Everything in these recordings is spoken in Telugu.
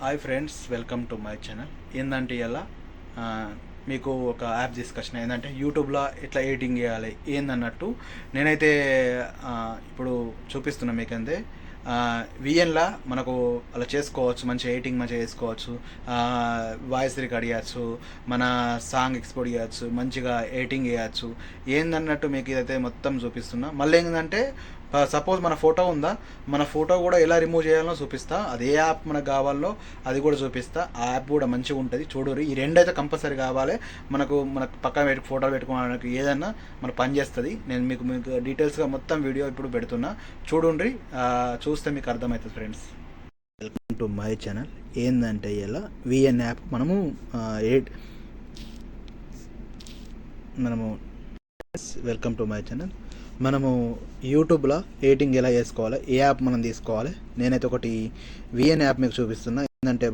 Hi friends, welcome to my channel. ఏంటంటే ఇలా మీకు ఒక యాప్ డిస్కషన్ ఏంటంటే యూట్యూబ్లో ఎట్లా ఎడిటింగ్ చేయాలి ఏందన్నట్టు నేనైతే ఇప్పుడు చూపిస్తున్నా మీకంతే. విఎన్లా మనకు అలా చేసుకోవచ్చు, మంచి ఎడిటింగ్ మంచిగా చేసుకోవచ్చు, వాయిస్ రికార్డ్ చేయవచ్చు, మన సాంగ్ ఎక్స్పోర్ట్ చేయవచ్చు, మంచిగా ఎడిటింగ్ చేయవచ్చు. ఏందన్నట్టు మీకు ఇదైతే మొత్తం చూపిస్తున్నా. మళ్ళీ ఏంటంటే సపోజ్ మన ఫోటో ఉందా, మన ఫోటో కూడా ఎలా రిమూవ్ చేయాలో చూపిస్తా. అది ఏ యాప్ మనకు కావాలో అది కూడా చూపిస్తా. ఆ యాప్ కూడా మంచిగా ఉంటుంది, చూడరు. ఈ రెండైతే కంపల్సరీ కావాలి. మనకు పక్కన ఫోటో పెట్టుకోవడానికి ఏదన్నా మన పని చేస్తుంది. నేను మీకు డీటెయిల్స్గా మొత్తం వీడియో ఇప్పుడు పెడుతున్నా, చూడండి. చూస్తే మీకు అర్థమవుతుంది friends. Welcome to my channel. ఏంటంటే ఇలా విఎన్ యాప్ మనము వెల్కమ్ టు మై ఛానల్. మనము యూట్యూబ్లో ఎడిటింగ్ ఎలా చేసుకోవాలి, ఏ యాప్ మనం తీసుకోవాలి. నేనైతే ఒకటి విఎన్ యాప్ మీకు చూపిస్తున్నా. ఏంటంటే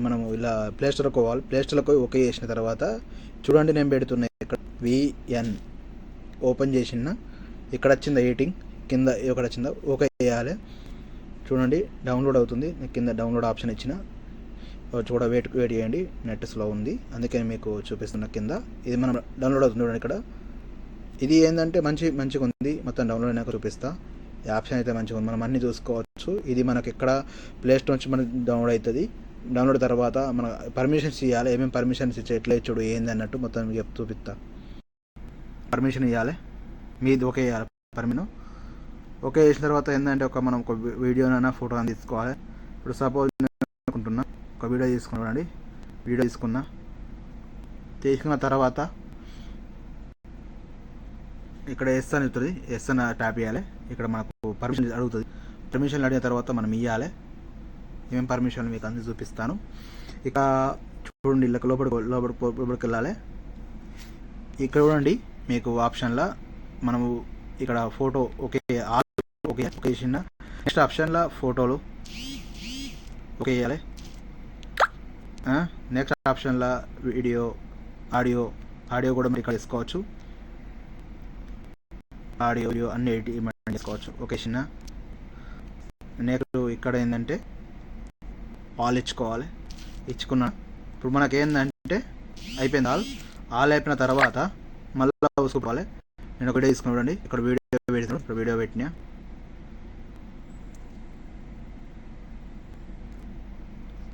మనము ఇలా ప్లేస్టోర్కి పోవాలి. ప్లేస్టోర్కి ఓకే చేసిన తర్వాత చూడండి, నేను పెడుతున్నా ఇక్కడ విఎన్ ఓపెన్ చేసిన. ఇక్కడ వచ్చిందా ఎడిటింగ్, కింద ఇక్కడ వచ్చిందా ఓకే చేయాలి. చూడండి డౌన్లోడ్ అవుతుంది. కింద డౌన్లోడ్ ఆప్షన్ ఇచ్చిన వెయిట్ చేయండి, నెట్ స్లో ఉంది అందుకే మీకు చూపిస్తున్నా. కింద ఇది మనం డౌన్లోడ్ అవుతుంది చూడండి. ఇక్కడ ఇది ఏంటంటే మంచిగా ఉంది. మొత్తం డౌన్లోడ్ అయినాక చూపిస్తా. ఈ ఆప్షన్ అయితే మంచిగా ఉంది, మనం అన్నీ చూసుకోవచ్చు. ఇది మనకి ఎక్కడ ప్లేస్టోర్ నుంచి మనకి డౌన్లోడ్ అవుతుంది. డౌన్లోడ్ తర్వాత మన పర్మిషన్స్ ఇవ్వాలి. ఏమేమి పర్మిషన్స్ ఇచ్చే ఎట్లా ఇచ్చాడు ఏంది అన్నట్టు మొత్తం చూపిస్తా. పర్మిషన్ ఇవ్వాలి, మీది ఓకే చేయాలి. పర్మిషన్ ఓకే చేసిన తర్వాత ఏంటంటే మనం ఒక వీడియోనైనా ఫోటో అని తీసుకోవాలి. ఇప్పుడు సపోజ్ అనుకుంటున్నా ఒక వీడియో తీసుకున్నానండి. వీడియో తీసుకున్న తర్వాత ఇక్కడ ఎస్ అని అవుతుంది. ఎస్ అని ట్యాప్ చేయాలి. ఇక్కడ మనకు పర్మిషన్ అడుగుతుంది. పర్మిషన్ అడిగిన తర్వాత మనం ఇవ్వాలి. ఏమేమి పర్మిషన్ మీకు అన్ని చూపిస్తాను. ఇక చూడండి, ఇలా లోపలికి వెళ్ళాలి. ఇక్కడ చూడండి, మీకు ఆప్షన్లో మనము ఇక్కడ ఫోటో ఓకే చేసిన. నెక్స్ట్ ఆప్షన్లో ఫోటోలు ఓకే చేయాలి. నెక్స్ట్ ఆప్షన్లో ఆడియో కూడా మీరు ఇక్కడ తీసుకోవచ్చు. ఆడియో అన్ని ఎడిట్ చేసుకోవచ్చు. ఓకే చిన్న. నెక్స్ట్ ఇక్కడ ఏంటంటే ఆల్ ఇచ్చుకోవాలి. ఇచ్చుకున్నా. ఇప్పుడు మనకి ఏంటంటే అయిపోయింది. ఆల్ అయిపోయిన తర్వాత మళ్ళీ చూసుకోవాలి. నేను ఒక వీడియో తీసుకున్నాను. ఇక్కడ వీడియో పెట్టినా.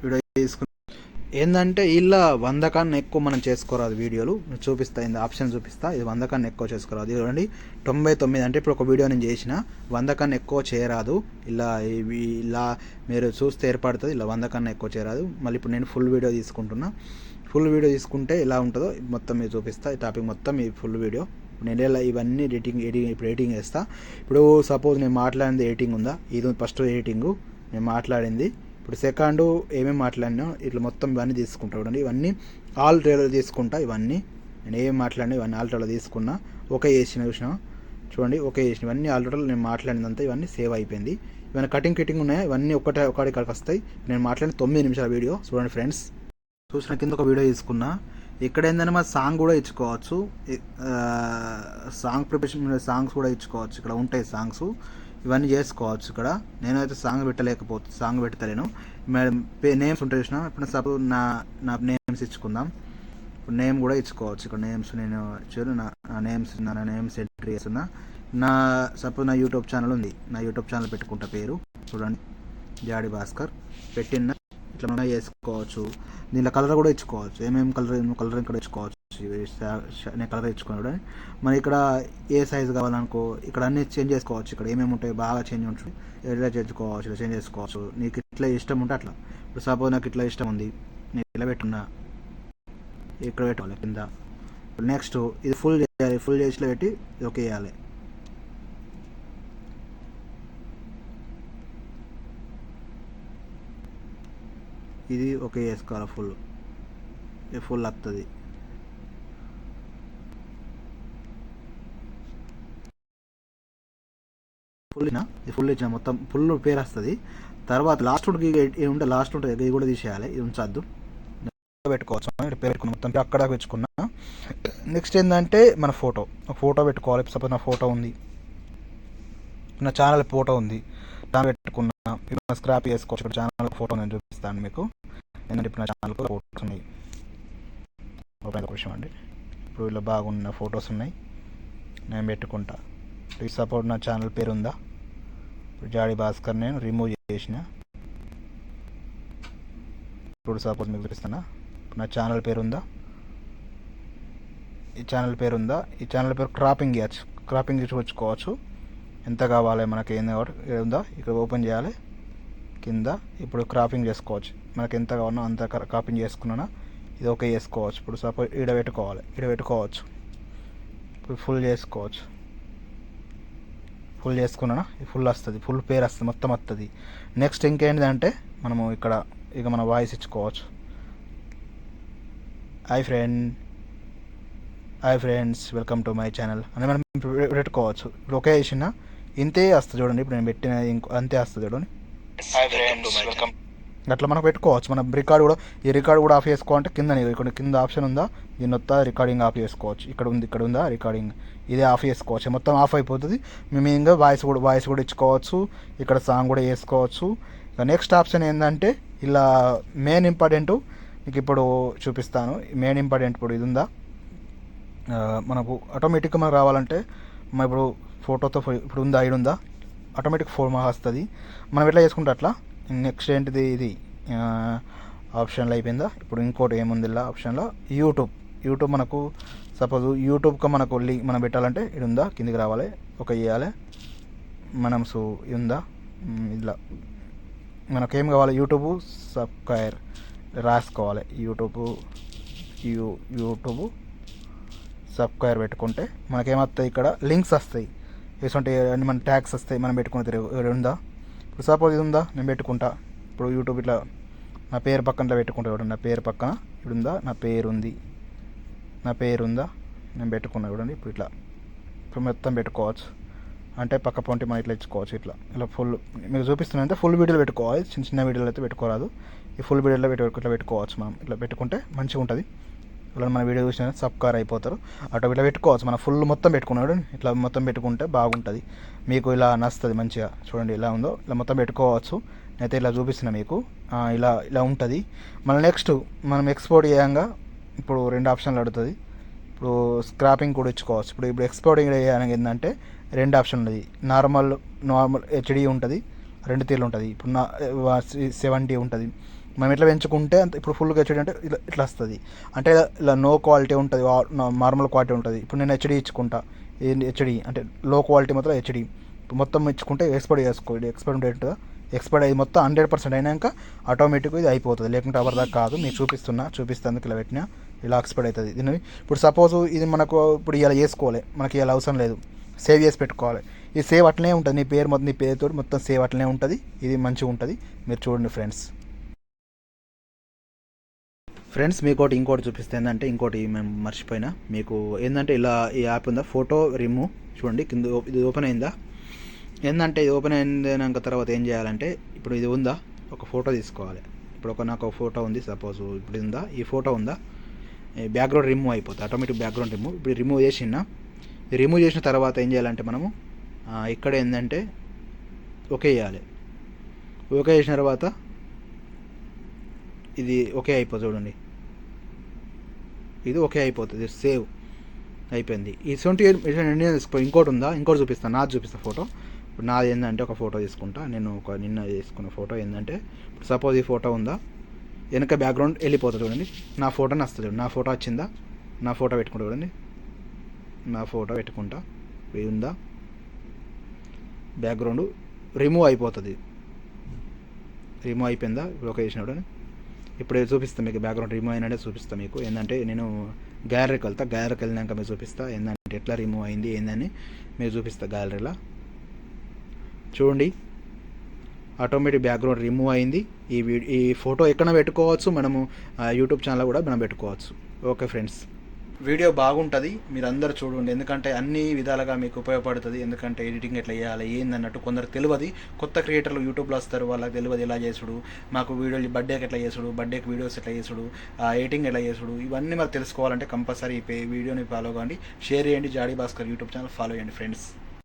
వీడియో తీసుకున్నా. ఏంటంటే ఇలా 100 కన్నా ఎక్కువ మనం చేసుకోరాదు. వీడియోలు చూపిస్తా, ఇంత ఆప్షన్ చూపిస్తా. ఇది 100 కన్నా ఎక్కువ చేసుకోరాదు. ఇది చూడండి 99. అంటే ఇప్పుడు ఒక వీడియో నేను చేసిన 100 కన్నా ఎక్కువ చేయరాదు. ఇలా మీరు చూస్తే ఏర్పడుతుంది. ఇలా 100 కన్నా ఎక్కువ చేయరాదు. మళ్ళీ ఇప్పుడు నేను ఫుల్ వీడియో తీసుకుంటున్నా. ఫుల్ వీడియో తీసుకుంటే ఎలా ఉంటుందో మొత్తం మీరు చూపిస్తా. ఈ టాపిక్ మొత్తం ఈ ఫుల్ వీడియో నేను ఇలా ఇవన్నీ ఎడిటింగ్ చేస్తా. ఇప్పుడు సపోజ్ నేను మాట్లాడింది ఎడిటింగ్ ఉందా, ఇది ఫస్ట్ ఎడిటింగు నేను మాట్లాడింది. ఇప్పుడు సెకండ్ ఏమేమి మాట్లాడినా ఇట్లా మొత్తం ఇవన్నీ తీసుకుంటా. చూడండి, ఇవన్నీ ఆల్ ట్రైలర్ తీసుకుంటా. ఇవన్నీ నేను ఏమేమి మాట్లాడినా ఇవన్నీ ఆల్ ట్రైలర్ తీసుకున్నా. ఓకే చేసిన చూడండి, ఓకే చేసిన. ఇవన్నీ ఆల్ ట్రైలర్ నేను మాట్లాడినంతా ఇవన్నీ సేవ్ అయిపోయింది. ఇవన్నీ కటింగ్ ఉన్నాయి. ఇవన్నీ ఒకటికి వస్తాయి. నేను మాట్లాడిన 9 నిమిషాల వీడియో చూడండి ఫ్రెండ్స్. చూసిన కింద ఒక వీడియో తీసుకున్నా. ఇక్కడ ఏంటంటే మా సాంగ్ కూడా ఇచ్చుకోవచ్చు. సాంగ్ ప్రిపరేషన్ సాంగ్స్ కూడా ఇచ్చుకోవచ్చు. ఇక్కడ ఉంటాయి సాంగ్స్, ఇవన్నీ చేసుకోవచ్చు. ఇక్కడ నేనైతే సాంగ్ పెట్టలేను. నేమ్స్ ఉంటాయి చూసిన. ఇప్పుడు సపోజ్ నా నేమ్స్ ఇచ్చుకుందాం. ఇప్పుడు నేమ్ కూడా ఇచ్చుకోవచ్చు. ఇక్కడ నేమ్స్ నేను నా నేమ్స్ ఎంట్రీ చేస్తున్నా. సపోజ్ నా యూట్యూబ్ ఛానల్ ఉంది. నా యూట్యూబ్ ఛానల్ పెట్టుకుంటా పేరు. చూడండి, జాడి భాస్కర్ పెట్టిన. ఇట్లా చేసుకోవచ్చు. దీనిలో కలర్ కూడా ఇచ్చుకోవచ్చు. ఏమేమి కలర్ ఇక్కడ ఇచ్చుకోవచ్చు. నేను కలర్ ఇచ్చుకున్నాడు. మరి ఇక్కడ ఏ సైజు కావాలనుకో ఇక్కడ అన్ని చేంజ్ చేసుకోవచ్చు. ఇక్కడ ఏమేమి ఉంటాయి బాగా చేంజ్ ఉంటుంది. ఇలా చేసుకోవచ్చు, ఇలా చేంజ్ చేసుకోవచ్చు. నీకు ఇట్లా ఇష్టం ఉంటే అట్లా. ఇప్పుడు సపోజ్ నాకు ఇట్లా ఇష్టం ఉంది, నేను ఇలా పెట్టున్నా. ఇక్కడ పెట్టుకోవాలి కింద. నెక్స్ట్ ఇది ఫుల్ చేయాలి. ఫుల్ చేసిలో పెట్టి ఓకే చేయాలి. ఇది ఓకే చేసుకోవాలి. ఫుల్ వస్తుంది. ఫుల్ ఇచ్చిన మొత్తం ఫుల్ పేరు వస్తుంది. తర్వాత లాస్ట్ ఉంటుంది. ఇది కూడా తీసేయాలి. ఇది ఉంచద్దు, పెట్టుకోవచ్చు. పేరు పెట్టుకున్నా మొత్తం అక్కడ పెట్టుకున్నా. నెక్స్ట్ ఏంటంటే మన ఫోటో పెట్టుకోవాలి. సపోజ్ నా ఫోటో ఉంది, నా ఛానల్ ఫోటో ఉంది, దాన్ని పెట్టుకున్నా. స్క్రాప్ చేసుకోవచ్చు. ఇక్కడ ఛానల్ ఫోటో నేను చూపిస్తాను. చూపిస్తాను మీకు. ఎందుకంటే ఇప్పుడు నా ఛానల్కి ఫోటోస్ ఉన్నాయి. ఓపెన్ ఒక విషయం అండి. ఇప్పుడు ఇలా బాగున్న ఫొటోస్ ఉన్నాయి, నేను పెట్టుకుంటా. ప్లీజ్ సపోర్ట్ నా ఛానల్ పేరు ఉందా, ఇప్పుడు జాడి భాస్కర్ నేను రిమూవ్ చేసిన. ఇప్పుడు సపోర్ట్ మీకు చూపిస్తున్నా. నా ఛానల్ పేరు ఉందా, ఈ ఛానల్ పేరు ఉందా, ఈ ఛానల్ పేరు క్రాపింగ్ చేయచ్చు. క్రాపింగ్ చూపించుకోవచ్చు ఎంత కావాలి మనకి, ఏంది ఉందా ఇక్కడ ఓపెన్ చేయాలి కింద. ఇప్పుడు క్రాపింగ్ చేసుకోవచ్చు, మనకి ఎంత కావాలో అంత క్రాపింగ్ చేసుకున్నా ఇది ఓకే చేసుకోవచ్చు. ఇప్పుడు సపోజ్ ఈడ పెట్టుకోవచ్చు. ఇప్పుడు ఫుల్ చేసుకోవచ్చు. ఫుల్ చేసుకున్నా ఫుల్ వస్తుంది, ఫుల్ పేరు వస్తుంది, మొత్తం వస్తుంది. నెక్స్ట్ ఇంకేంటిదంటే మనము ఇక్కడ ఇక మన వాయిస్ ఇచ్చుకోవచ్చు. Hi friends welcome to my channel అని మనం పెట్టుకోవచ్చు. ఇప్పుడు ఒకే చేసిన ఇంతే వస్తుంది చూడండి. ఇప్పుడు నేను పెట్టిన అంతే వస్తుంది చూడండి. అట్లా మనకు పెట్టుకోవచ్చు. మన రికార్డు కూడా, ఈ రికార్డు కూడా ఆఫ్ చేసుకోవాలంటే కింద ఆప్షన్ ఉందా, దీన్ని వస్తా రికార్డింగ్ ఆఫ్ చేసుకోవచ్చు. ఇక్కడ ఉందా రికార్డింగ్, ఇదే ఆఫ్ చేసుకోవచ్చు. మొత్తం ఆఫ్ అయిపోతుంది. మేము ఇంకా వాయిస్ కూడా ఇచ్చుకోవచ్చు. ఇక్కడ సాంగ్ కూడా వేసుకోవచ్చు. నెక్స్ట్ ఆప్షన్ ఏంటంటే ఇలా మెయిన్ ఇంపార్టెంట్ మీకు ఇప్పుడు చూపిస్తాను. మెయిన్ ఇంపార్టెంట్ ఇప్పుడు ఇది ఉందా, మనకు ఆటోమేటిక్గా మనకు రావాలంటే మనం ఇప్పుడు ఫోటోతో ఇప్పుడు ఉందా, ఇది ఉందా, ఆటోమేటిక్ ఫోన్ వస్తుంది. మనం ఎట్లా చేసుకుంటే అట్లా. నెక్స్ట్ ఏంటిది, ఇది ఆప్షన్లో అయిపోయిందా. ఇప్పుడు ఇంకోటి ఏముంది ఇలా ఆప్షన్లో, యూట్యూబ్ మనకు సపోజ్ యూట్యూబ్కి మనకు మనం పెట్టాలంటే ఇది ఉందా, కిందికి రావాలి, ఒక చేయాలి మనం. ఇది ఉందా, ఇలా మనకేం కావాలి, యూట్యూబ్ సబ్స్క్రైబ్ రాసుకోవాలి. యూట్యూబ్ సబ్స్క్రైబ్ పెట్టుకుంటే మనకేమవుతాయి, ఇక్కడ లింక్స్ వస్తాయి, ఇటువంటి అన్ని మన ట్యాగ్స్ వస్తాయి. మనం పెట్టుకునే ఉందా. ఇప్పుడు సపోజ్ ఇది ఉందా, నేను పెట్టుకుంటా. ఇప్పుడు యూట్యూబ్ ఇట్లా నా పేరు పక్కన పెట్టుకుంటా. చూడండి నా పేరు పక్కన ఇప్పుడు ఉందా, నా పేరు ఉందా, నేను పెట్టుకున్నా చూడండి. ఇప్పుడు మొత్తం పెట్టుకోవచ్చు. అంటే పక్క పొంటి మనం ఇట్లా ఇచ్చుకోవచ్చు. ఇలా ఫుల్ మీకు చూపిస్తున్నా అంటే ఫుల్ వీడియోలు పెట్టుకోవాలి, చిన్న వీడియోలు అయితే పెట్టుకోరాదు. ఈ ఫుల్ వీడియోలో ఇట్లా పెట్టుకోవచ్చు. మనం ఇట్లా పెట్టుకుంటే మంచిగా ఉంటుంది. ఇలా మన వీడియో చూసిన సబ్స్క్రైబ్ అయిపోతారు. అటు ఇట్లా పెట్టుకోవచ్చు. మనం ఫుల్ మొత్తం పెట్టుకున్నాడు, ఇట్లా మొత్తం పెట్టుకుంటే బాగుంటుంది. మీకు ఇలా నచ్చుతుంది మంచిగా. చూడండి ఇలా ఉందో, ఇలా మొత్తం పెట్టుకోవచ్చు. నేనైతే ఇలా చూపిస్తున్నా మీకు. ఇలా ఉంటుంది. మన నెక్స్ట్ మనం ఎక్స్పోర్ట్ చేయంగా ఇప్పుడు 2 ఆప్షన్లు అడుగుతుంది. ఇప్పుడు స్క్రాపింగ్ కూడా ఇచ్చుకోవచ్చు. ఇప్పుడు ఎక్స్పోర్టింగ్ చేయడానికి ఏంటంటే 2 ఆప్షన్లు ఉంది. నార్మల్ హెచ్డి ఉంటుంది, 2 తీర్లు ఉంటుంది. ఇప్పుడు 70 ఉంటుంది. మనం ఎట్లా పెంచుకుంటే అంత. ఇప్పుడు ఫుల్గా హెచ్డి అంటే ఇట్లా వస్తుంది. అంటే ఇలా నో క్వాలిటీ ఉంటుంది, నార్మల్ క్వాలిటీ ఉంటుంది. ఇప్పుడు నేను హెచ్డి ఇచ్చుకుంటా. హెచ్డి అంటే లో క్వాలిటీ మాత్రం హెచ్డి. ఇప్పుడు మొత్తం ఇచ్చుకుంటే ఎక్స్పర్ట్ చేసుకో. ఇది ఎక్స్పర్ట్ ఉంటుందా, ఎక్స్పర్ట్ అయ్యి మొత్తం 100% అయినాక ఆటోమేటిక్గా ఇది అయిపోతుంది. లేకుంటే ఎవరిదాకా కాదు. మీకు చూపిస్తాను ఇలా పెట్టినా ఇలా ఎక్స్పర్ట్ అవుతుంది. దీన్ని ఇప్పుడు సపోజ్ ఇది మనకు ఇప్పుడు ఇలా చేసుకోవాలి, మనకి ఇలా అవసరం లేదు, సేవ్ చేసి పెట్టుకోవాలి. ఈ సేవ్ అట్లనే ఉంటుంది. నీ పేరుతో మొత్తం సేవ్ అట్లనే ఉంటుంది. ఇది మంచిగా ఉంటుంది. మీరు చూడండి ఫ్రెండ్స్ మీకు ఇంకోటి చూపిస్తే ఏంటంటే, ఇంకోటి మేము మర్చిపోయినా మీకు ఏంటంటే, ఇలా ఈ యాప్ ఉందా ఫోటో రిమూవ్ చూడండి. కింద ఇది ఓపెన్ అయిందా. ఏంటంటే ఇది ఓపెన్ అయినాక తర్వాత ఏం చేయాలంటే, ఇప్పుడు ఇది ఉందా, ఒక ఫోటో తీసుకోవాలి. ఇప్పుడు నాకు ఒక ఫోటో ఉంది సపోజ్. ఇప్పుడు ఉందా, ఈ ఫోటో ఉందా, బ్యాక్గ్రౌండ్ రిమూవ్ అయిపోతుంది, ఆటోమేటిక్ బ్యాక్గ్రౌండ్ రిమూవ్. ఇప్పుడు రిమూవ్ చేసిన తర్వాత ఏం చేయాలంటే మనము ఇక్కడ ఏంటంటే ఓకే చేయాలి. ఓకే చేసిన తర్వాత ఇది ఓకే అయిపోతుంది చూడండి. ఇది ఓకే అయిపోతుంది, సేవ్ అయిపోయింది. ఈ 20 ఇంకోటి ఉందా, ఇంకోటి చూపిస్తాను. నాది చూపిస్తాను ఫోటో. ఇప్పుడు నాది ఏంటంటే ఒక ఫోటో తీసుకుంటా. నేను నిన్న తీసుకున్న ఫోటో ఏంటంటే, ఇప్పుడు సపోజ్ ఈ ఫోటో ఉందా, వెనక బ్యాక్గ్రౌండ్ వెళ్ళిపోతుంది చూడండి. నా ఫోటోని వస్తుంది. నా ఫోటో వచ్చిందా, నా ఫోటో పెట్టుకుంటా చూడండి. నా ఫోటో పెట్టుకుంటా. ఇది ఉందా, బ్యాక్గ్రౌండ్ రిమూవ్ అయిపోతుంది. రిమూవ్ అయిపోయిందా, ఇప్పుడు ఓకే చేసినప్పుడు ఇప్పుడు చూపిస్తాను మీకు. బ్యాక్గ్రౌండ్ రిమూవ్ అయినట్టే చూపిస్తాను మీకు. ఏంటంటే నేను గ్యాలరీకి వెళ్ళినాక మీరు చూపిస్తా ఏంటంటే ఎట్లా రిమూవ్ అయింది ఏందని మీరు చూపిస్తా. గ్యాలరీలో చూడండి, ఆటోమేటిక్ బ్యాక్గ్రౌండ్ రిమూవ్ అయింది. ఈ ఫోటో ఎక్కడ పెట్టుకోవచ్చు, మనము యూట్యూబ్ ఛానల్ కూడా మనం పెట్టుకోవచ్చు. ఓకే ఫ్రెండ్స్, వీడియో బాగుంటుంది, మీరు అందరూ చూడండి. ఎందుకంటే అన్ని విధాలుగా మీకు ఉపయోగపడుతుంది. ఎందుకంటే ఎడిటింగ్ ఎట్లా చేయాలి ఏందన్నట్టు కొందరు తెలియదు. కొత్త క్రియేటర్లు యూట్యూబ్లో వస్తారు, వాళ్ళకి తెలియదు ఎలా చేసుడు, మాకు వీడియోలు బర్త్డేకి ఎట్లా చేసుడు, బర్త్డేకి వీడియోస్ ఎట్లా చేసుడు, ఎడిటింగ్ ఎలా చేసుడు, ఇవన్నీ మరి తెలుసుకోవాలంటే కంపల్సరీ ఈ వీడియోని ఫాలో కాండి, షేర్ చేయండి. జాడీ భాస్కర్ యూట్యూబ్ ఛానల్ ఫాలో చేయండి ఫ్రెండ్స్.